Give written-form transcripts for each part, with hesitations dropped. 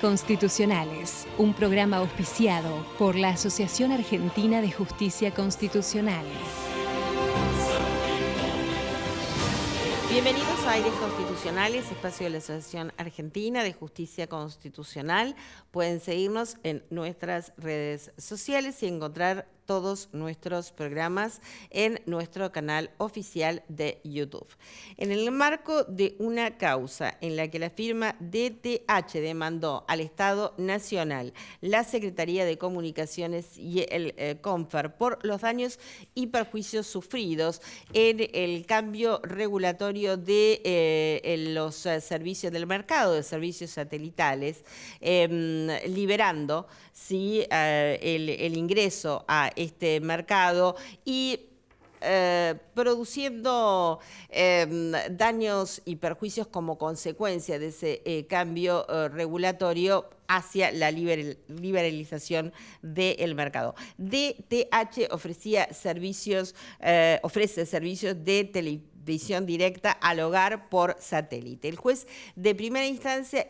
Constitucionales, un programa auspiciado por la Asociación Argentina de Justicia Constitucional. Bienvenidos a Aires Constitucionales, espacio de la Asociación Argentina de Justicia Constitucional. Pueden seguirnos en nuestras redes sociales y encontrar todos nuestros programas en nuestro canal oficial de YouTube. En el marco de una causa en la que la firma DTH demandó al Estado Nacional, la Secretaría de Comunicaciones y el CONFER por los daños y perjuicios sufridos en el cambio regulatorio de los servicios del mercado de servicios satelitales, liberando el ingreso a este mercado y produciendo daños y perjuicios como consecuencia de ese cambio regulatorio hacia la liberalización del mercado. DTH ofrece servicios de televisión directa al hogar por satélite. El juez de primera instancia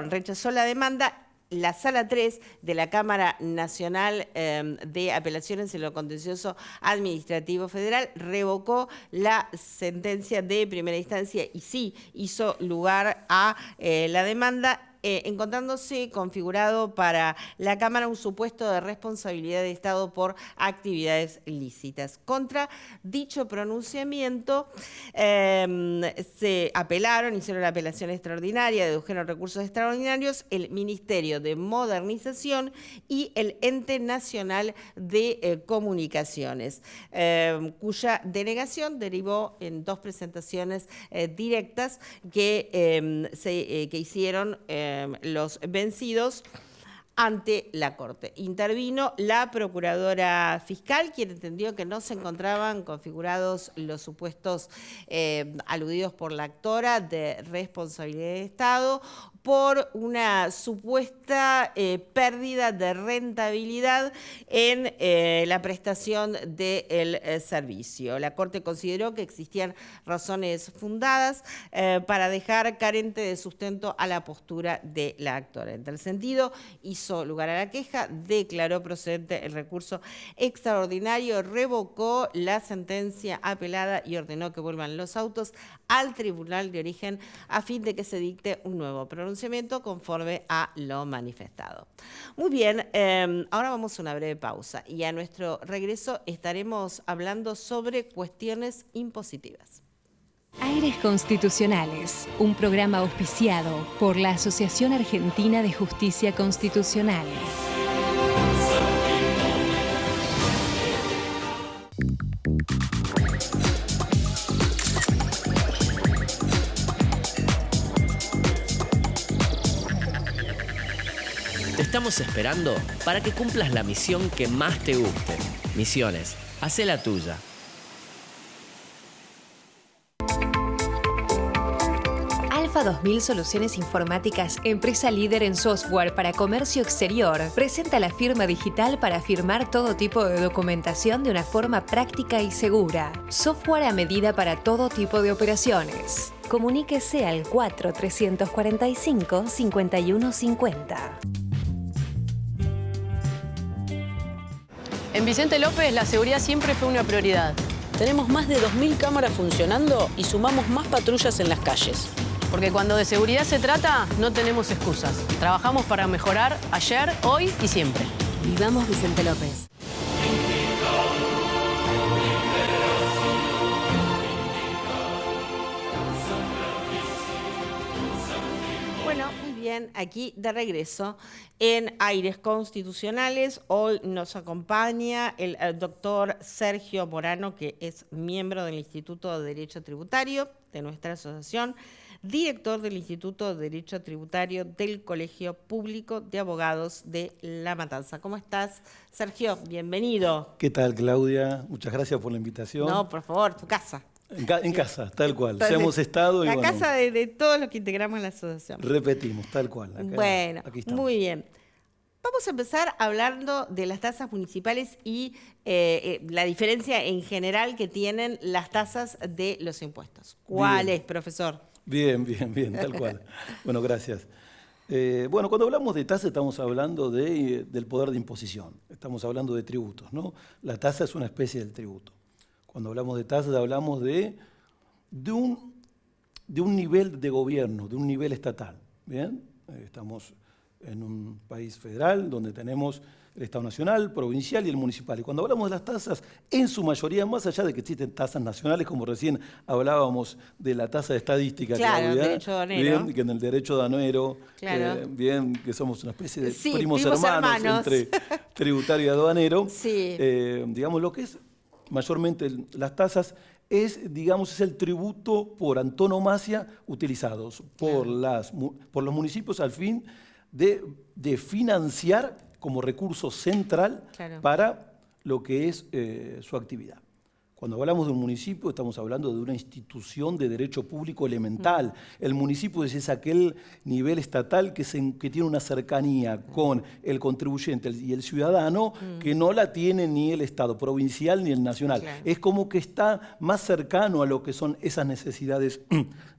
rechazó la demanda. La Sala 3 de la Cámara Nacional de Apelaciones en lo Contencioso Administrativo Federal revocó la sentencia de primera instancia y sí hizo lugar a la demanda, encontrándose configurado para la Cámara un supuesto de responsabilidad de Estado por actividades lícitas. Contra dicho pronunciamiento se hicieron la apelación extraordinaria, dedujeron recursos extraordinarios el Ministerio de Modernización y el Ente Nacional de Comunicaciones, cuya denegación derivó en dos presentaciones directas que hicieron los vencidos ante la Corte. Intervino la Procuradora Fiscal, quien entendió que no se encontraban configurados los supuestos aludidos por la actora de responsabilidad de Estado por una supuesta pérdida de rentabilidad en la prestación del servicio. La Corte consideró que existían razones fundadas para dejar carente de sustento a la postura de la actora. En tal sentido, hizo lugar a la queja, declaró procedente el recurso extraordinario, revocó la sentencia apelada y ordenó que vuelvan los autos al Tribunal de Origen a fin de que se dicte un nuevo pronunciamiento conforme a lo manifestado. Muy bien, ahora vamos a una breve pausa y a nuestro regreso estaremos hablando sobre cuestiones impositivas. Aires Constitucionales, un programa auspiciado por la Asociación Argentina de Justicia Constitucional. Te estamos esperando para que cumplas la misión que más te guste. Misiones, hacé la tuya. Alfa 2000 Soluciones Informáticas, empresa líder en software para comercio exterior, presenta la firma digital para firmar todo tipo de documentación de una forma práctica y segura. Software a medida para todo tipo de operaciones. Comuníquese al 4345-5150. En Vicente López la seguridad siempre fue una prioridad. Tenemos más de 2000 cámaras funcionando y sumamos más patrullas en las calles. Porque cuando de seguridad se trata, no tenemos excusas. Trabajamos para mejorar ayer, hoy y siempre. Vivamos Vicente López. Bueno, muy bien, aquí de regreso en Aires Constitucionales. Hoy nos acompaña el doctor Sergio Morano, que es miembro del Instituto de Derecho Tributario de nuestra asociación, director del Instituto de Derecho Tributario del Colegio Público de Abogados de La Matanza. ¿Cómo estás, Sergio? Bienvenido. ¿Qué tal, Claudia? Muchas gracias por la invitación. No, por favor, tu casa. En casa, tal cual. Entonces, hemos estado y la bueno, casa de todos los que integramos la asociación. repetimos, tal cual. Acá, Bueno, aquí estamos. muy bien. Vamos a empezar hablando de las tasas municipales y la diferencia en general que tienen las tasas de los impuestos. ¿Cuál es, profesor? Bien, tal cual. Bueno, gracias. Bueno, cuando hablamos de tasa estamos hablando del poder de imposición, estamos hablando de tributos, ¿no? La tasa es una especie del tributo. Cuando hablamos de tasas hablamos de un nivel de gobierno, de un nivel estatal. ¿Bien? Estamos en un país federal donde tenemos el Estado nacional, provincial y el municipal. Y cuando hablamos de las tasas, en su mayoría, más allá de que existen tasas nacionales, como recién hablábamos de la tasa de estadística, claro, Claudia, derecho aduanero. bien, que en el derecho aduanero, Claro. bien, que somos una especie de Sí, primos primos hermanos entre tributario y aduanero. Sí. Digamos, lo que es mayormente las tasas es el tributo por antonomasia utilizados por los municipios al fin de financiar como recurso central para lo que es su actividad. Cuando hablamos de un municipio estamos hablando de una institución de derecho público elemental. El municipio es aquel nivel estatal que tiene una cercanía con el contribuyente y el ciudadano que no la tiene ni el Estado provincial ni el nacional. Claro. Es como que está más cercano a lo que son esas necesidades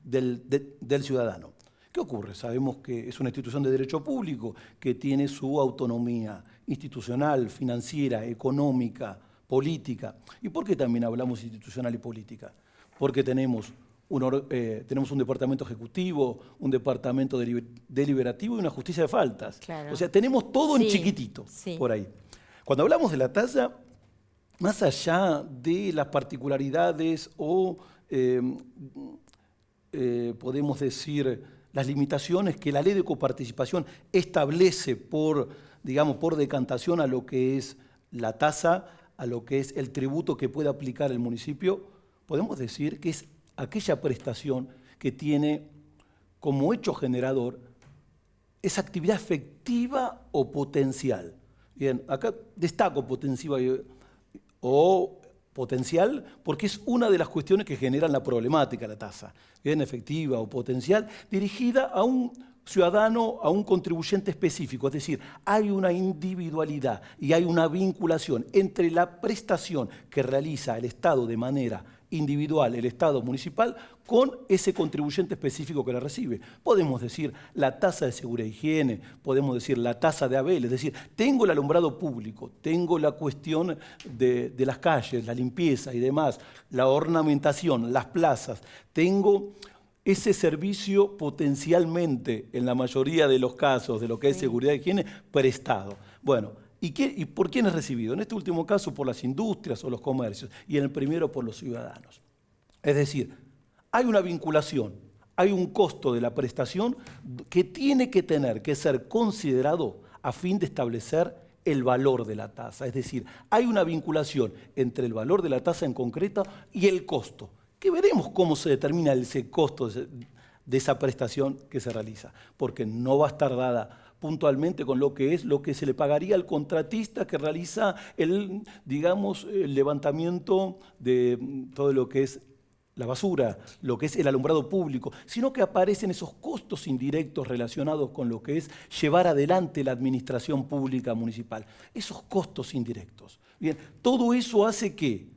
del ciudadano. ¿Qué ocurre? Sabemos que es una institución de derecho público que tiene su autonomía institucional, financiera, económica, política. ¿Y por qué también hablamos institucional y política? Porque tenemos un departamento ejecutivo, un departamento deliberativo y una justicia de faltas. Claro. O sea, tenemos todo en chiquitito por ahí. Cuando hablamos de la tasa, más allá de las particularidades o podemos decir las limitaciones que la ley de coparticipación establece por decantación a lo que es la tasa, a lo que es el tributo que puede aplicar el municipio, podemos decir que es aquella prestación que tiene como hecho generador esa actividad efectiva o potencial. Bien, acá destaco potencial o potencial porque es una de las cuestiones que generan la problemática de la tasa. Bien, efectiva o potencial, dirigida a un ciudadano, a un contribuyente específico. Es decir, hay una individualidad y hay una vinculación entre la prestación que realiza el Estado de manera individual, el Estado municipal, con ese contribuyente específico que la recibe. Podemos decir la tasa de seguridad e higiene, podemos decir la tasa de ABL, es decir, tengo el alumbrado público, tengo la cuestión de las calles, la limpieza y demás, la ornamentación, las plazas, tengo ese servicio potencialmente, en la mayoría de los casos de lo que es seguridad e higiene, prestado. Bueno, ¿y por quién es recibido? En este último caso por las industrias o los comercios y en el primero por los ciudadanos. Es decir, hay una vinculación, hay un costo de la prestación que tiene que tener que ser considerado a fin de establecer el valor de la tasa. Es decir, hay una vinculación entre el valor de la tasa en concreto y el costo, que veremos cómo se determina ese costo de esa prestación que se realiza, porque no va a estar dada puntualmente con lo que se le pagaría al contratista que realiza el levantamiento de todo lo que es la basura, lo que es el alumbrado público, sino que aparecen esos costos indirectos relacionados con lo que es llevar adelante la administración pública municipal. Esos costos indirectos. Bien, todo eso hace que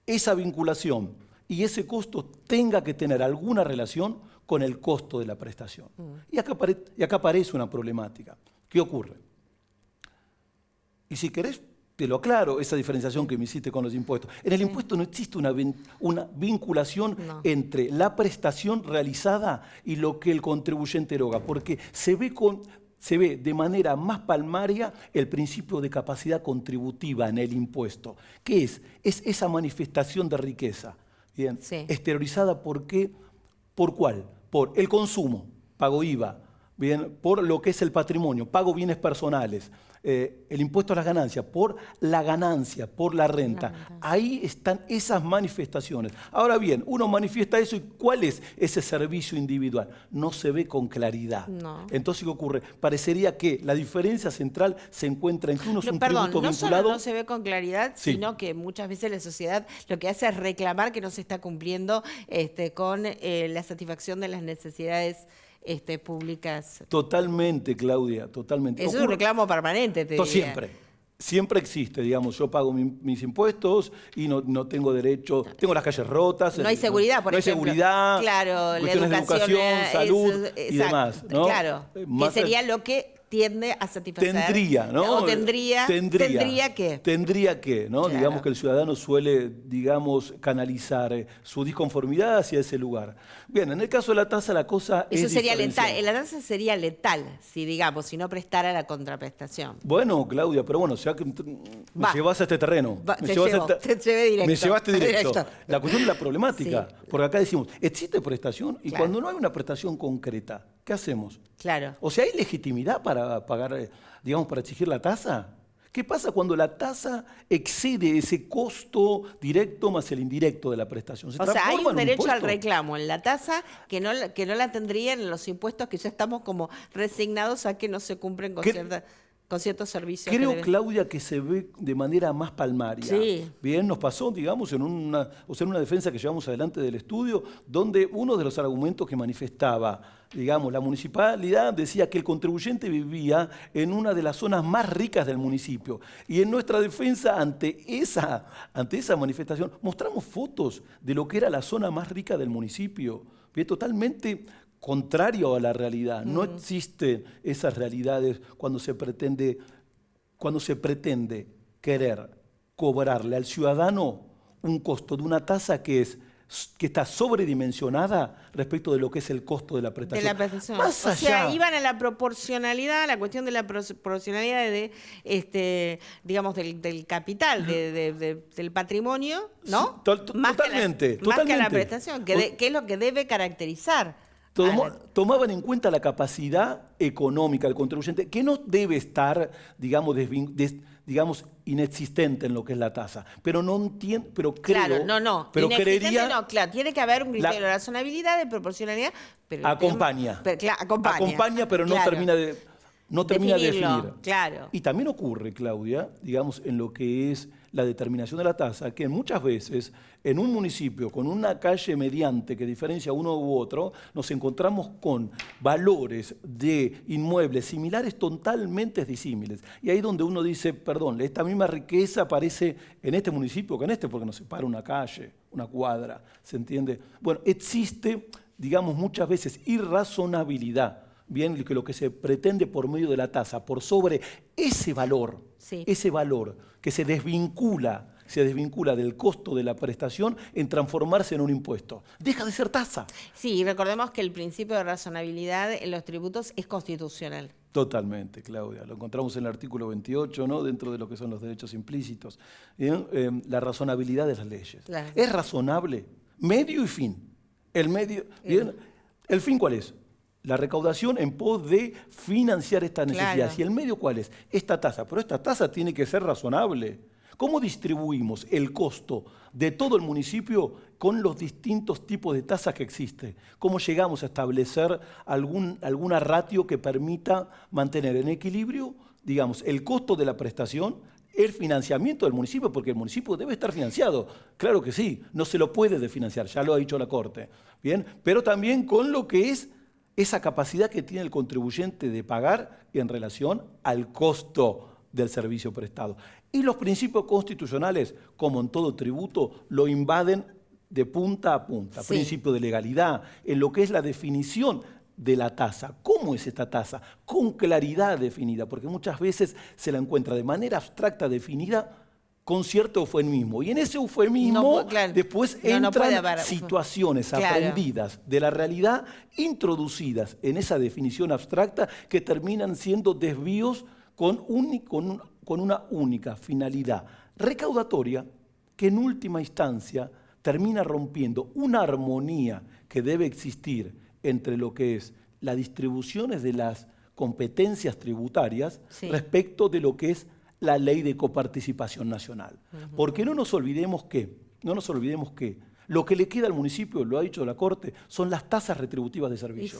esa vinculación y ese costo tenga que tener alguna relación con el costo de la prestación. Y acá aparece una problemática. ¿Qué ocurre? Y si querés, te lo aclaro, esa diferenciación que me hiciste con los impuestos. En el impuesto no existe una vinculación entre la prestación realizada y lo que el contribuyente eroga, porque se ve de manera más palmaria el principio de capacidad contributiva en el impuesto. ¿Qué es? Es esa manifestación de riqueza, bien, exteriorizada ¿por cuál? Por el consumo, pago IVA, bien, por lo que es el patrimonio, pago bienes personales, el impuesto a las ganancias, por la ganancia, por la renta. Ahí están esas manifestaciones. Ahora bien, uno manifiesta eso y ¿cuál es ese servicio individual? No se ve con claridad. No. Entonces, ¿qué ocurre? Parecería que la diferencia central se encuentra en que uno es un tributo vinculado. No solo no se ve con claridad, sino que muchas veces la sociedad lo que hace es reclamar que no se está cumpliendo con la satisfacción de las necesidades públicas. Totalmente, Claudia, totalmente. Eso es un reclamo permanente, te diría. Siempre. siempre existe, digamos, yo pago mis impuestos y no tengo derecho, tengo las calles rotas. No hay seguridad, por ejemplo. No hay seguridad, claro, cuestiones la educación, de educación, salud y demás, ¿no? Claro, que sería lo que tiende a satisfacer. Tendría, ¿no? O tendría que. Tendría que, ¿no? Claro. Digamos que el ciudadano suele, digamos, canalizar su disconformidad hacia ese lugar. Bien, en el caso de la tasa la cosa Eso es sería diferencial. letal. La tasa sería letal, si no prestara la contraprestación. Bueno, Claudia, pero bueno, ya que me Va. llevas a este terreno. Te llevé directo. Me llevaste directo. Directo. La cuestión de la problemática. Sí. Porque acá decimos, existe prestación y Claro. cuando no hay una prestación concreta, ¿qué hacemos? Claro. O sea, ¿hay legitimidad para pagar, digamos, para exigir la tasa? ¿Qué pasa cuando la tasa excede ese costo directo más el indirecto de la prestación? O sea, hay transforma un en derecho al impuesto? reclamo en la tasa que no la tendrían en los impuestos que ya estamos como resignados a que no se cumplen con, con ciertos servicios. Creo, Claudia, que se ve de manera más palmaria. Sí. Bien, nos pasó, digamos, en una defensa que llevamos adelante del estudio, donde uno de los argumentos que manifestaba, digamos, la municipalidad decía que el contribuyente vivía en una de las zonas más ricas del municipio. Y en nuestra defensa ante esa manifestación mostramos fotos de lo que era la zona más rica del municipio. Bien, totalmente contrario a la realidad. No existen esas realidades cuando se pretende querer cobrarle al ciudadano un costo de una tasa que está sobredimensionada respecto de lo que es el costo de la prestación. De la prestación. Más o sea, allá, iban a la proporcionalidad, la cuestión de la proporcionalidad digamos, del capital, del patrimonio, ¿no? Totalmente. Más que a la prestación, que es lo que debe caracterizar. Tomaban en cuenta la capacidad económica del contribuyente, que no debe estar, digamos, inexistente en lo que es la tasa. Pero no entiendo, pero creo... Claro, Pero inexistente creería... no, claro, tiene que haber un criterio de razonabilidad, de proporcionalidad, pero... Acompaña. Acompaña, pero no claro. termina de... No termina de Definirlo, definir. claro. Y también ocurre, Claudia, digamos, en lo que es la determinación de la tasa, que muchas veces en un municipio con una calle mediante que diferencia uno u otro, nos encontramos con valores de inmuebles similares totalmente disímiles. Y ahí donde uno dice, perdón, esta misma riqueza aparece en este municipio que en este, porque nos separa una calle, una cuadra, ¿se entiende? Bueno, existe, digamos, muchas veces irrazonabilidad. Bien, que lo que se pretende por medio de la tasa, por sobre ese valor que se desvincula del costo de la prestación en transformarse en un impuesto. Deja de ser tasa. Sí, recordemos que el principio de razonabilidad en los tributos es constitucional. Totalmente, Claudia. Lo encontramos en el artículo 28, ¿no? Dentro de lo que son los derechos implícitos. ¿Bien? La razonabilidad de las leyes. Claro. Es razonable, medio y fin. El medio, ¿bien? ¿El fin cuál es? La recaudación en pos de financiar estas necesidades. Claro. ¿Y el medio cuál es? Esta tasa. Pero esta tasa tiene que ser razonable. ¿Cómo distribuimos el costo de todo el municipio con los distintos tipos de tasas que existen? ¿Cómo llegamos a establecer alguna ratio que permita mantener en equilibrio, digamos, el costo de la prestación, el financiamiento del municipio? Porque el municipio debe estar financiado. Claro que sí, no se lo puede desfinanciar, ya lo ha dicho la Corte. ¿Bien? Pero también con lo que es esa capacidad que tiene el contribuyente de pagar en relación al costo del servicio prestado. Y los principios constitucionales, como en todo tributo, lo invaden de punta a punta. Sí. Principio de legalidad, en lo que es la definición de la tasa. ¿Cómo es esta tasa? Con claridad definida, porque muchas veces se la encuentra de manera abstracta definida con cierto eufemismo. Y en ese eufemismo después entran situaciones aprendidas de la realidad, introducidas en esa definición abstracta, que terminan siendo desvíos con una única finalidad recaudatoria, que en última instancia termina rompiendo una armonía que debe existir entre lo que es las distribuciones de las competencias tributarias respecto de lo que es la ley de coparticipación nacional. Porque no nos olvidemos que lo que le queda al municipio, lo ha dicho la Corte, son las tasas retributivas de servicio.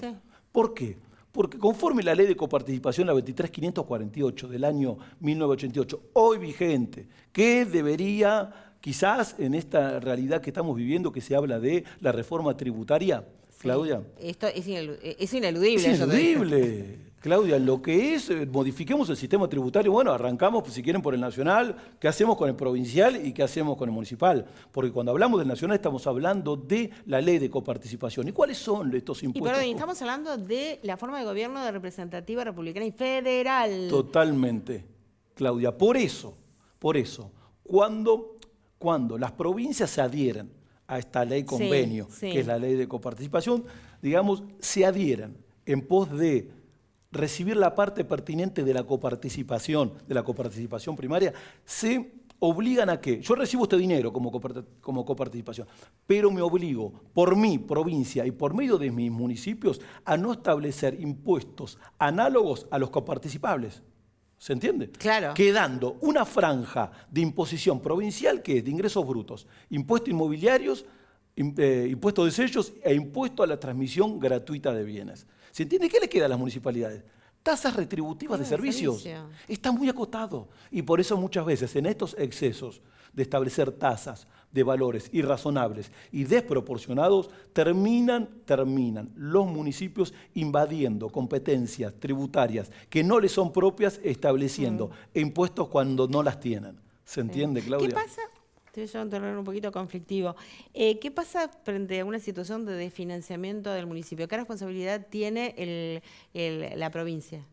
¿Por qué? Porque conforme la ley de coparticipación, la 23.548 del año 1988, hoy vigente, que debería, quizás en esta realidad que estamos viviendo, que se habla de la reforma tributaria, Claudia. Esto es ineludible. Es ineludible. Claudia, lo que es, modifiquemos el sistema tributario, bueno, arrancamos, pues, si quieren, por el nacional, ¿qué hacemos con el provincial y qué hacemos con el municipal? Porque cuando hablamos del nacional estamos hablando de la ley de coparticipación. ¿Y cuáles son estos Y impuestos? perdón, estamos hablando de la forma de gobierno de representativa republicana y federal. Totalmente, Claudia. Por eso, cuando las provincias se adhieren a esta ley convenio, sí. que es la ley de coparticipación, digamos, se adhieren en pos de recibir la parte pertinente de la coparticipación primaria, se obligan a que yo recibo este dinero como coparticipación, pero me obligo por mi provincia y por medio de mis municipios a no establecer impuestos análogos a los coparticipables. ¿Se entiende? Claro. Quedando una franja de imposición provincial que es de ingresos brutos, impuestos inmobiliarios, impuestos de sellos e impuesto a la transmisión gratuita de bienes. ¿Se entiende? ¿Qué le queda a las municipalidades? Tasas retributivas de servicios. Está muy acotado. Y por eso muchas veces en estos excesos de establecer tasas de valores irrazonables y desproporcionados, terminan los municipios invadiendo competencias tributarias que no les son propias, estableciendo impuestos cuando no las tienen. ¿Se entiende, Claudia? ¿Qué pasa? Te voy a llevar un terreno un poquito conflictivo. ¿Qué pasa frente a una situación de desfinanciamiento del municipio? ¿Qué responsabilidad tiene la provincia?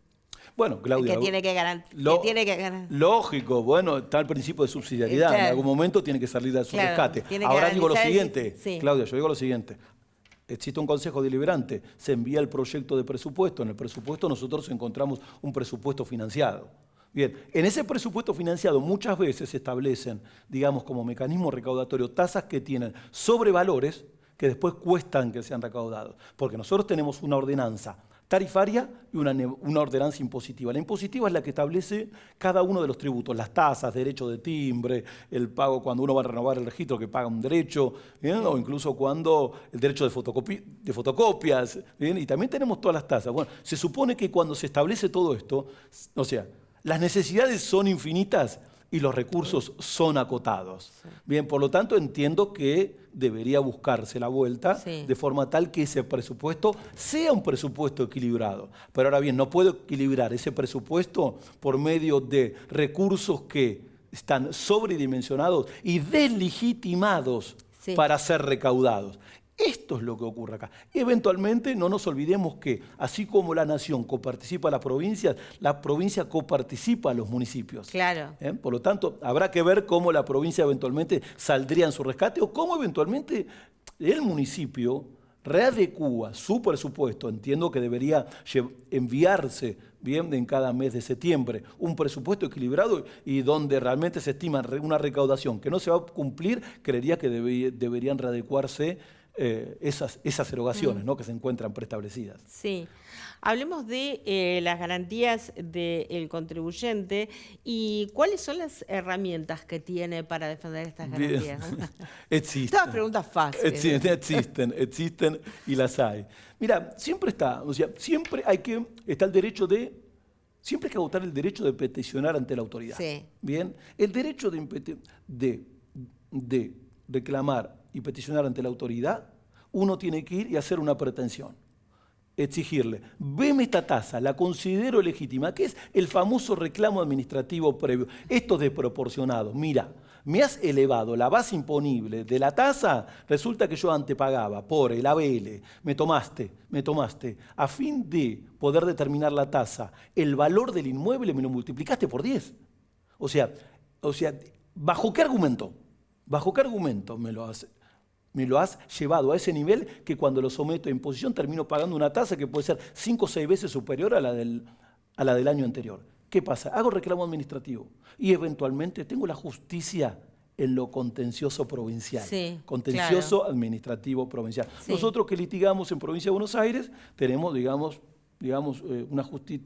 Bueno, Claudia, Que tiene que ganar. Lógico, bueno, está el principio de subsidiariedad. Claro. En algún momento tiene que salir de su rescate. Ahora digo lo siguiente, Claudia, yo digo lo siguiente. Existe un consejo deliberante, se envía el proyecto de presupuesto. En el presupuesto nosotros encontramos un presupuesto financiado. Bien, en ese presupuesto financiado muchas veces se establecen, digamos, como mecanismo recaudatorio, tasas que tienen sobrevalores que después cuestan que sean recaudados. Porque nosotros tenemos una ordenanza tarifaria y una ordenanza impositiva. La impositiva es la que establece cada uno de los tributos, las tasas, derecho de timbre, el pago cuando uno va a renovar el registro que paga un derecho, ¿bien? O incluso cuando el derecho de fotocopias, ¿bien? Y también tenemos todas las tasas. Bueno, se supone que cuando se establece todo esto, o sea, las necesidades son infinitas y los recursos son acotados. Bien, por lo tanto entiendo que debería buscarse la vuelta de forma tal que ese presupuesto sea un presupuesto equilibrado. Pero ahora bien, no puedo equilibrar ese presupuesto por medio de recursos que están sobredimensionados y deslegitimados para ser recaudados. Esto es lo que ocurre acá. Eventualmente no nos olvidemos que así como la nación coparticipa a las provincias, la provincia coparticipa a los municipios. Claro. Por lo tanto, habrá que ver cómo la provincia eventualmente saldría en su rescate o cómo eventualmente el municipio readecúa su presupuesto. Entiendo que debería enviarse bien en cada mes de septiembre un presupuesto equilibrado y donde realmente se estima una recaudación que no se va a cumplir, creería que deberían readecuarse esas erogaciones, ¿no?, que se encuentran preestablecidas. Sí. Hablemos de las garantías del contribuyente y cuáles son las herramientas que tiene para defender estas garantías. Existen. Todas preguntas fáciles. Existen y las hay. Mira, siempre está el derecho siempre hay que agotar el derecho de peticionar ante la autoridad. Sí. Bien, el derecho de reclamar y peticionar ante la autoridad, uno tiene que ir y hacer una pretensión. Exigirle, veme esta tasa, la considero legítima, que es el famoso reclamo administrativo previo. Esto es desproporcionado. Mira, me has elevado la base imponible de la tasa, resulta que yo antes pagaba por el ABL, me tomaste, a fin de poder determinar la tasa, el valor del inmueble me lo multiplicaste por 10. O sea, ¿bajo qué argumento? ¿Bajo qué argumento me lo has llevado a ese nivel que cuando lo someto a imposición termino pagando una tasa que puede ser 5 o 6 veces superior a la del año anterior? ¿Qué pasa? Hago reclamo administrativo y eventualmente tengo la justicia en lo contencioso provincial. Sí, contencioso administrativo provincial. Sí. Nosotros que litigamos en Provincia de Buenos Aires tenemos,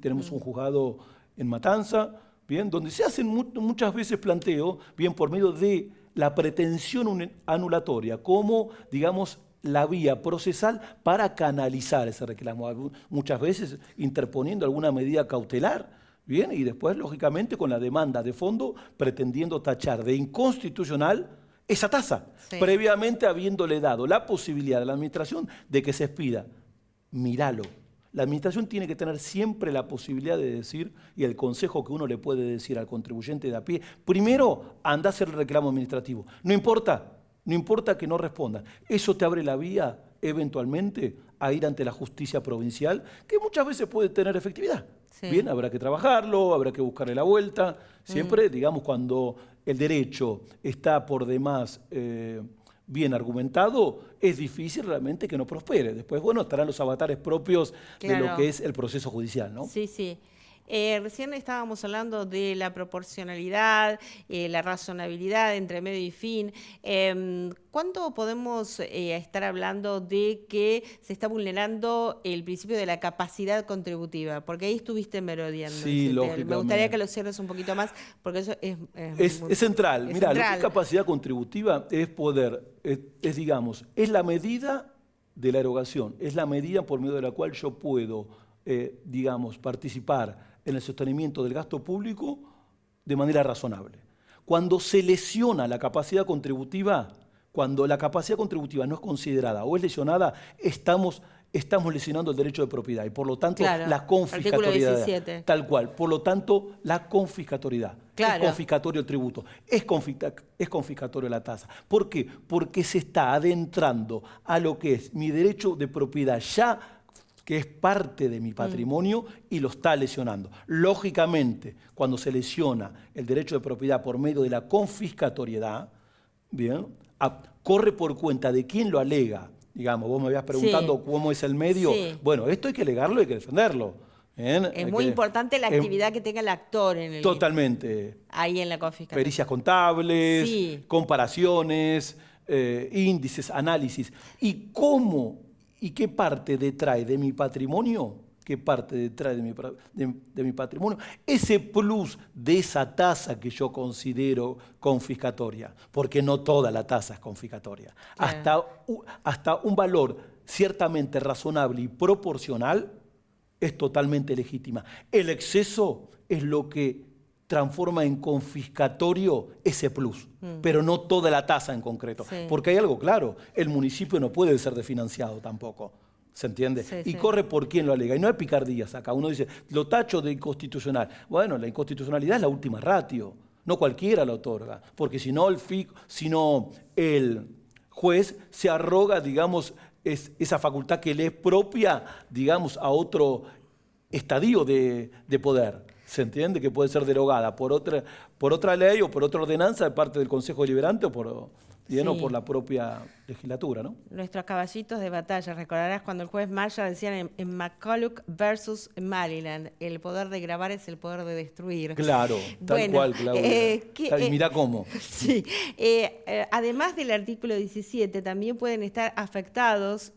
tenemos un juzgado en Matanza, bien, donde se hacen muchas veces planteo, bien, por medio de la pretensión anulatoria como, digamos, la vía procesal para canalizar ese reclamo, muchas veces interponiendo alguna medida cautelar, bien, y después, lógicamente, con la demanda de fondo, pretendiendo tachar de inconstitucional esa tasa, previamente habiéndole dado la posibilidad a la administración de que se expida. Míralo. La administración tiene que tener siempre la posibilidad de decir, y el consejo que uno le puede decir al contribuyente de a pie, primero, anda a hacer el reclamo administrativo. No importa que no respondan. Eso te abre la vía, eventualmente, a ir ante la justicia provincial, que muchas veces puede tener efectividad. Sí. Bien, habrá que trabajarlo, habrá que buscarle la vuelta. Siempre, digamos, cuando el derecho está por demás bien argumentado, es difícil realmente que no prospere. Después, bueno, estarán los avatares propios de lo que es el proceso judicial, ¿no? Sí, sí. Recién estábamos hablando de la proporcionalidad, la razonabilidad entre medio y fin. ¿Cuándo podemos estar hablando de que se está vulnerando el principio de la capacidad contributiva? Porque ahí estuviste merodeando. Sí, lógicamente. Me gustaría que lo cierres un poquito más, porque eso es central. Mirá, lo que es capacidad contributiva es poder, digamos, es la medida de la erogación, es la medida por medio de la cual yo puedo, digamos, participar en el sostenimiento del gasto público de manera razonable. Cuando se lesiona la capacidad contributiva, cuando la capacidad contributiva no es considerada o es lesionada, estamos lesionando el derecho de propiedad y por lo tanto la confiscatoriedad. Artículo 17. Tal cual. Por lo tanto, la confiscatoriedad. Es confiscatorio el tributo, es confiscatorio la tasa. ¿Por qué? Porque se está adentrando a lo que es mi derecho de propiedad ya que es parte de mi patrimonio y lo está lesionando. Lógicamente, cuando se lesiona el derecho de propiedad por medio de la confiscatoriedad, bien, corre por cuenta de quién lo alega. Digamos, vos me habías preguntado cómo es el medio. Sí. Bueno, esto hay que alegarlo, hay que defenderlo. Bien, es muy importante la actividad que tenga el actor en el... Totalmente. Ahí en la confiscación. Pericias contables, comparaciones, índices, análisis. ¿Y cómo y qué parte detrae de mi patrimonio? ¿Qué parte detrae de mi patrimonio? Ese plus de esa tasa que yo considero confiscatoria, porque no toda la tasa es confiscatoria. Hasta un valor ciertamente razonable y proporcional es totalmente legítima. El exceso es lo que transforma en confiscatorio ese plus, pero no toda la tasa en concreto. Sí. Porque hay algo claro, el municipio no puede ser desfinanciado tampoco, ¿se entiende? Sí, y corre por quien lo alega. Y no hay picardías acá. Uno dice, lo tacho de inconstitucional. Bueno, la inconstitucionalidad es la última ratio, no cualquiera la otorga, porque si no el juez se arroga, digamos, esa facultad que le es propia, digamos, a otro estadio de poder. ¿Se entiende? Que puede ser derogada por otra ley o por otra ordenanza de parte del Consejo Deliberante o por la propia legislatura, ¿no? Nuestros caballitos de batalla. Recordarás cuando el juez Marshall decían en McCulloch versus Maryland, el poder de grabar es el poder de destruir. Claro, tal cual, Claudia. Mirá cómo. Sí. Además del artículo 17, también pueden estar afectados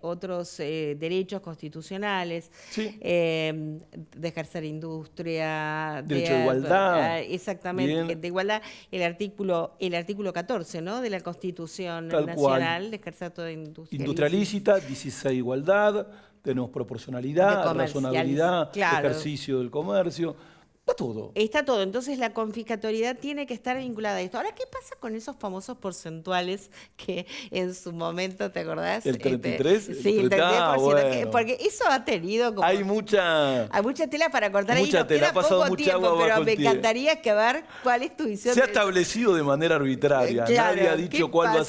otros derechos constitucionales, de ejercer industria, derecho de igualdad. Exactamente, de igualdad, el artículo 14, ¿no? De la Constitución Nacional, de ejercer toda industria lícita, 16 igualdad, tenemos proporcionalidad, razonabilidad, ejercicio del comercio. Está todo. Está todo. Entonces la confiscatoriedad tiene que estar vinculada a esto. Ahora, ¿qué pasa con esos famosos porcentuales que en su momento, ¿te acordás? ¿El 33? Sí, el 33%. Bueno. Porque eso ha tenido como... Hay mucha tela para cortar ahí. Mucha tela, ha pasado mucha tiempo, agua pero bajo me el pie. encantaría que ver cuál es tu visión. Se ha establecido de manera arbitraria. Nadie ha dicho cuál ha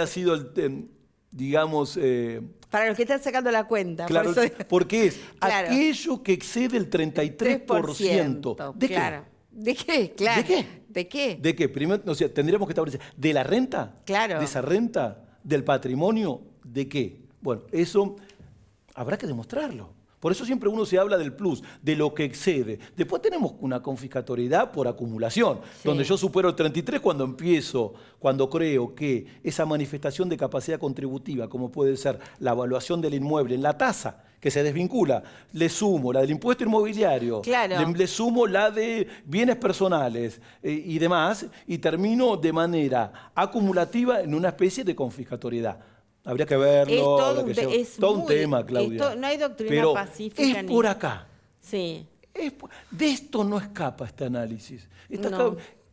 sido el... digamos... para los que están sacando la cuenta. Claro, porque es aquello que excede el 33%. ¿De qué? ¿De qué? Claro. ¿De qué? ¿De qué? Primero, o sea, tendríamos que establecer. ¿De la renta? Claro. ¿De esa renta? ¿Del patrimonio? ¿De qué? Bueno, eso habrá que demostrarlo. Por eso siempre uno se habla del plus, de lo que excede. Después tenemos una confiscatoriedad por acumulación, donde yo supero el 33 cuando creo que esa manifestación de capacidad contributiva, como puede ser la evaluación del inmueble en la tasa, que se desvincula, le sumo la del impuesto inmobiliario, le sumo la de bienes personales y demás, y termino de manera acumulativa en una especie de confiscatoriedad. Habría que verlo. Es todo un tema, Claudia. No hay doctrina pacífica. Es por acá. Sí. De esto no escapa este análisis.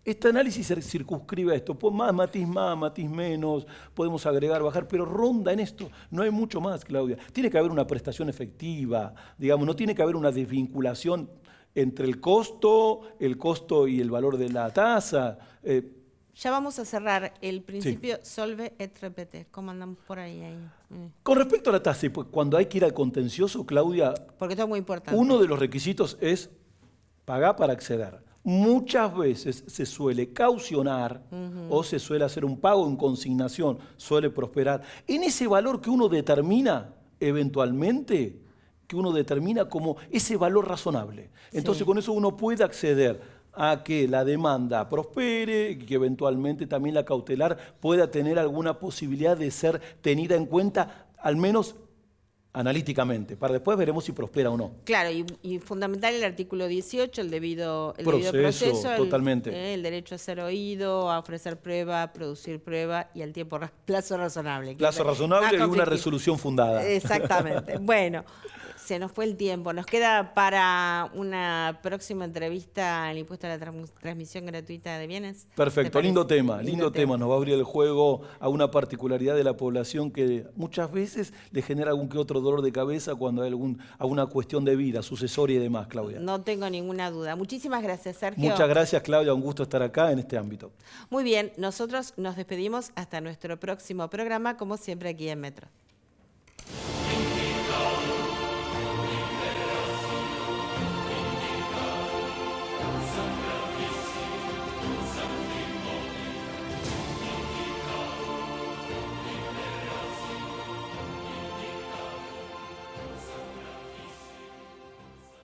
Este análisis se circunscribe a esto, más matiz menos, podemos agregar, bajar, pero ronda en esto. No hay mucho más, Claudia. Tiene que haber una prestación efectiva, digamos, no tiene que haber una desvinculación entre el costo y el valor de la tasa. Ya vamos a cerrar el principio solve et repete. ¿Cómo andamos por ahí? Con respecto a la tasa, pues, cuando hay que ir al contencioso, Claudia, porque esto es muy importante. Uno de los requisitos es pagar para acceder. Muchas veces se suele caucionar o se suele hacer un pago en consignación, suele prosperar. En ese valor que uno determina eventualmente, que uno determina como ese valor razonable. Entonces con eso uno puede acceder a que la demanda prospere y que eventualmente también la cautelar pueda tener alguna posibilidad de ser tenida en cuenta, al menos analíticamente, para después veremos si prospera o no. Claro, y fundamental el artículo 18, el debido proceso, totalmente. El derecho a ser oído, a ofrecer prueba, a producir prueba y al plazo razonable. Plazo razonable y una resolución fundada. Exactamente. Bueno, se nos fue el tiempo. Nos queda para una próxima entrevista el impuesto a la transmisión gratuita de bienes. Perfecto, lindo tema. Nos va a abrir el juego a una particularidad de la población que muchas veces le genera algún que otro dolor de cabeza cuando hay alguna cuestión de vida, sucesoria y demás, Claudia. No tengo ninguna duda. Muchísimas gracias, Sergio. Muchas gracias, Claudia. Un gusto estar acá en este ámbito. Muy bien, nosotros nos despedimos hasta nuestro próximo programa, como siempre aquí en Metro.